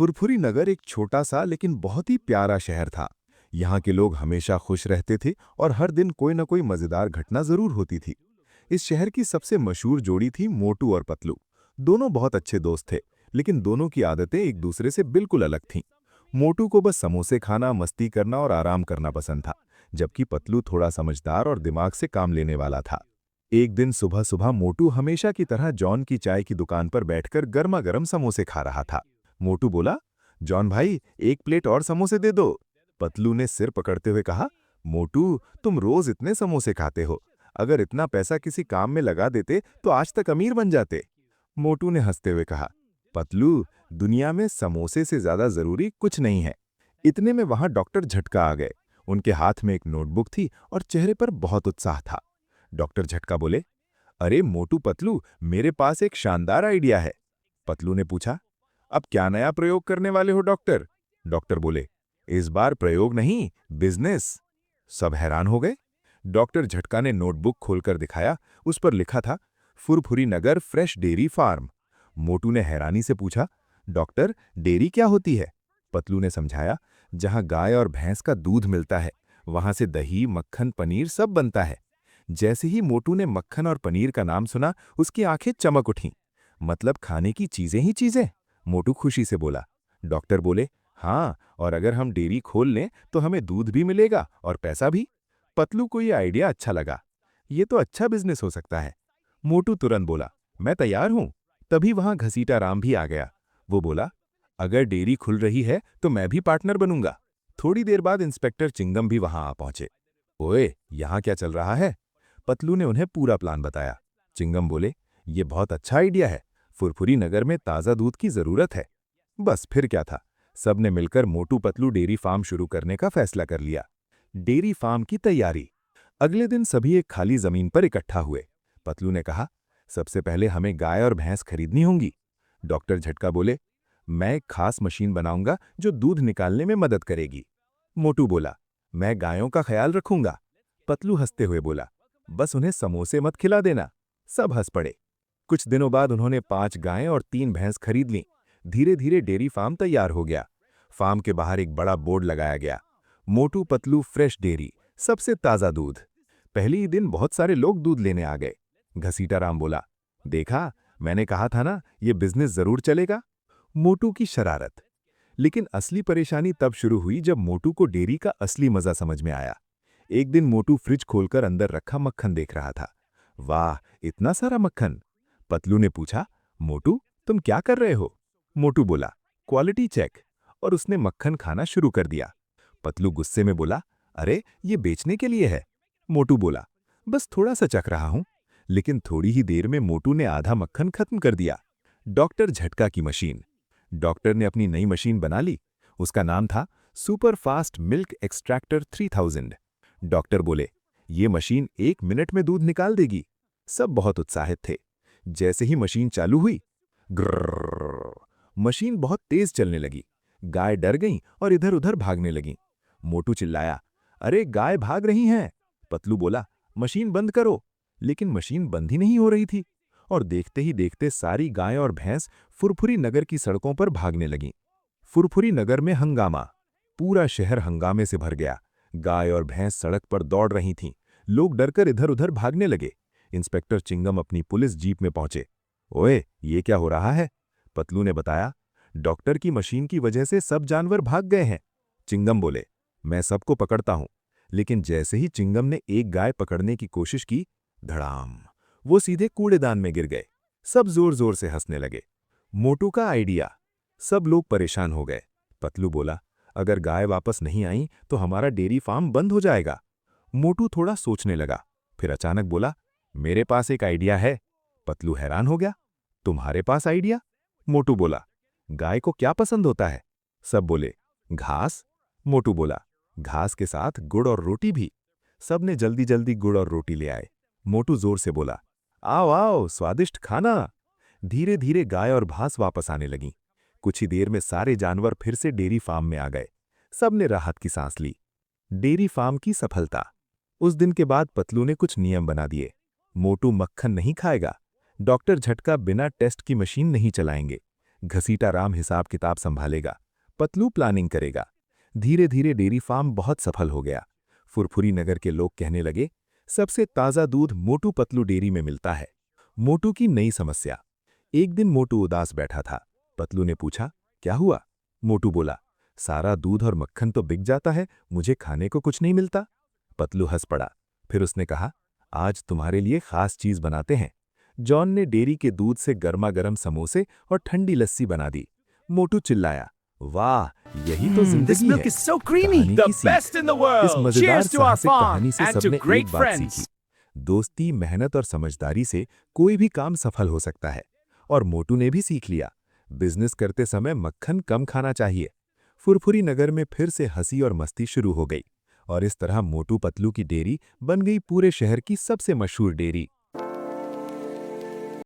फुरफुरी नगर एक छोटा सा लेकिन बहुत ही प्यारा शहर था। यहाँ के लोग हमेशा खुश रहते थे और हर दिन कोई न कोई मजेदार घटना जरूर होती थी। इस शहर की सबसे मशहूर जोड़ी थी मोटू और पतलू। दोनों बहुत अच्छे दोस्त थे, लेकिन दोनों की आदतें एक दूसरे से बिल्कुल अलग थीं। मोटू को बस समोसे खाना, मस्ती करना और आराम करना पसंद था, जबकि पतलू थोड़ा समझदार और दिमाग से काम लेने वाला था। एक दिन सुबह सुबह मोटू हमेशा की तरह जॉन की चाय की दुकान पर बैठकर गर्मा गर्म समोसे खा रहा था। मोटू बोला, जॉन भाई, एक प्लेट और समोसे दे दो। पतलू ने सिर पकड़ते हुए कहा, मोटू, तुम रोज इतने समोसे खाते हो। अगर इतना पैसा किसी काम में लगा देते तो आज तक अमीर बन जाते। मोटू ने हंसते हुए कहा, पतलू, दुनिया में समोसे से ज्यादा जरूरी कुछ नहीं है। इतने में वहां डॉक्टर झटका आ गए। उनके हाथ में एक नोटबुक थी और चेहरे पर बहुत उत्साह था। डॉक्टर झटका बोले, अरे मोटू पतलू, मेरे पास एक शानदार आइडिया है। पतलू ने पूछा, अब क्या नया प्रयोग करने वाले हो डॉक्टर? डॉक्टर बोले, इस बार प्रयोग नहीं, बिजनेस। सब हैरान हो गए। डॉक्टर झटका ने नोटबुक खोलकर दिखाया। उस पर लिखा था, फुरफुरी नगर फ्रेश डेयरी फार्म। मोटू ने हैरानी से पूछा, डॉक्टर, डेयरी क्या होती है? पतलू ने समझाया, जहां गाय और भैंस का दूध मिलता है, वहां से दही, मक्खन, पनीर सब बनता है। जैसे ही मोटू ने मक्खन और पनीर का नाम सुना, उसकी आंखें चमक उठीं। मतलब खाने की चीजें ही चीजें। मोटू खुशी से बोला। डॉक्टर बोले, हाँ, और अगर हम डेयरी खोल लें तो हमें दूध भी मिलेगा और पैसा भी। पतलू को ये आइडिया अच्छा लगा। ये तो अच्छा बिजनेस हो सकता है। मोटू तुरंत बोला, मैं तैयार हूं। तभी वहां घसीटा राम भी आ गया। वो बोला, अगर डेयरी खुल रही है तो मैं भी पार्टनर बनूंगा। थोड़ी देर बाद इंस्पेक्टर चिंगम भी वहां आ पहुंचे। ओए, यहाँ क्या चल रहा है? पतलू ने उन्हें पूरा प्लान बताया। चिंगम बोले, ये बहुत अच्छा आइडिया है। फुरफुरी नगर में ताज़ा दूध की जरूरत है। बस फिर क्या था, सबने मिलकर मोटू पतलू डेयरी फार्म शुरू करने का फैसला कर लिया। डेयरी फार्म की तैयारी। अगले दिन सभी एक खाली जमीन पर इकट्ठा हुए। पतलू ने कहा, सबसे पहले हमें गाय और भैंस खरीदनी होंगी। डॉक्टर झटका बोले, मैं एक खास मशीन बनाऊंगा जो दूध निकालने में मदद करेगी। मोटू बोला, मैं गायों का ख्याल रखूंगा। पतलू हंसते हुए बोला, बस उन्हें समोसे मत खिला देना। सब हंस पड़े। कुछ दिनों बाद उन्होंने 5 गायें और 3 भैंस खरीद लीं। धीरे धीरे डेयरी फार्म तैयार हो गया। फार्म के बाहर एक बड़ा बोर्ड लगाया गया, मोटू पतलू फ्रेश डेयरी, सबसे ताज़ा दूध। पहले ही दिन बहुत सारे लोग दूध लेने आ गए। घसीटा राम बोला, देखा, मैंने कहा था ना, ये बिजनेस जरूर चलेगा। मोटू की शरारत। लेकिन असली परेशानी तब शुरू हुई जब मोटू को डेयरी का असली मजा समझ में आया। एक दिन मोटू फ्रिज खोलकर अंदर रखा मक्खन देख रहा था। वाह, इतना सारा मक्खन! पतलू ने पूछा, मोटू, तुम क्या कर रहे हो? मोटू बोला, क्वालिटी चेक। और उसने मक्खन खाना शुरू कर दिया। पतलू गुस्से में बोला, अरे, ये बेचने के लिए है। मोटू बोला, बस थोड़ा सा चख रहा हूं। लेकिन थोड़ी ही देर में मोटू ने आधा मक्खन खत्म कर दिया। डॉक्टर झटका की मशीन। डॉक्टर ने अपनी नई मशीन बना ली। उसका नाम था super fast milk extractor 3000। Doctor बोले, ये मशीन 1 मिनट में दूध निकाल देगी। सब बहुत उत्साहित थे। जैसे ही मशीन चालू हुई, ग्रर्रर्र, मशीन बहुत तेज चलने लगी। गाय डर गईं और इधर उधर भागने लगीं। मोटू चिल्लाया, अरे, गाय भाग रही हैं। पतलू बोला, मशीन बंद करो। लेकिन मशीन बंद ही नहीं हो रही थी। और देखते ही देखते सारी गाय और भैंस फुरफुरी नगर की सड़कों पर भागने लगीं। फुरफुरी नगर में हंगामा। पूरा शहर हंगामे से भर गया। गाय और भैंस सड़क पर दौड़ रही थीं। लोग डरकर इधर उधर भागने लगे। इंस्पेक्टर चिंगम अपनी पुलिस जीप में पहुंचे। ओए, ये क्या हो रहा है? पतलू ने बताया, डॉक्टर की मशीन की वजह से सब जानवर भाग गए हैं। चिंगम बोले, मैं सबको पकड़ता हूं। लेकिन जैसे ही चिंगम ने एक गाय पकड़ने की कोशिश की, धड़ाम, वो सीधे कूड़ेदान में गिर गए। सब जोर जोर से हंसने लगे। मोटू का आइडिया। सब लोग परेशान हो गए। पतलू बोला, अगर गाय वापस नहीं आई तो हमारा डेयरी फार्म बंद हो जाएगा। मोटू थोड़ा सोचने लगा, फिर अचानक बोला, मेरे पास एक आइडिया है। पतलू हैरान हो गया, तुम्हारे पास आइडिया? मोटू बोला, गाय को क्या पसंद होता है? सब बोले, घास। मोटू बोला, घास के साथ गुड़ और रोटी भी। सब ने जल्दी जल्दी गुड़ और रोटी ले आए। मोटू जोर से बोला, आओ आओ, स्वादिष्ट खाना। धीरे धीरे गाय और भैंस वापस आने लगीं। कुछ ही देर में सारे जानवर फिर से डेयरी फार्म में आ गए। सबने राहत की सांस ली। डेयरी फार्म की सफलता। उस दिन के बाद पतलू ने कुछ नियम बना दिए। मोटू मक्खन नहीं खाएगा। डॉक्टर झटका बिना टेस्ट की मशीन नहीं चलाएंगे। घसीटा राम हिसाब किताब संभालेगा, पतलू प्लानिंग करेगा। धीरे धीरे डेयरी फार्म बहुत सफल हो गया। फुरफुरी नगर के लोग कहने लगे, सबसे ताज़ा दूध मोटू पतलू डेयरी में मिलता है। मोटू की नई समस्या। एक दिन मोटू उदास बैठा था। पतलू ने पूछा, क्या हुआ? मोटू बोला, सारा दूध और मक्खन तो बिक जाता है, मुझे खाने को कुछ नहीं मिलता। पतलू हंस पड़ा। फिर उसने कहा, आज तुम्हारे लिए खास चीज बनाते हैं। जॉन ने डेयरी के दूध से गर्मा गर्म समोसे और ठंडी लस्सी बना दी। मोटू चिल्लाया, वाह, यही तो This जिंदगी milk है। is so creamy. कहानी The की सीख। best in the इस world. मजेदार Cheers to our साहसिक कहानी farm से and to सबने great एक बात friends. सीखी। दोस्ती, मेहनत और समझदारी से कोई भी काम सफल हो सकता है। और मोटू ने भी सीख लिया, बिजनेस करते समय मक्खन कम खाना चाहिए। फुरफुरी नगर में फिर से हंसी और मस्ती शुरू हो गई। और इस तरह मोटू पतलू की डेयरी बन गई पूरे शहर की सबसे मशहूर डेयरी।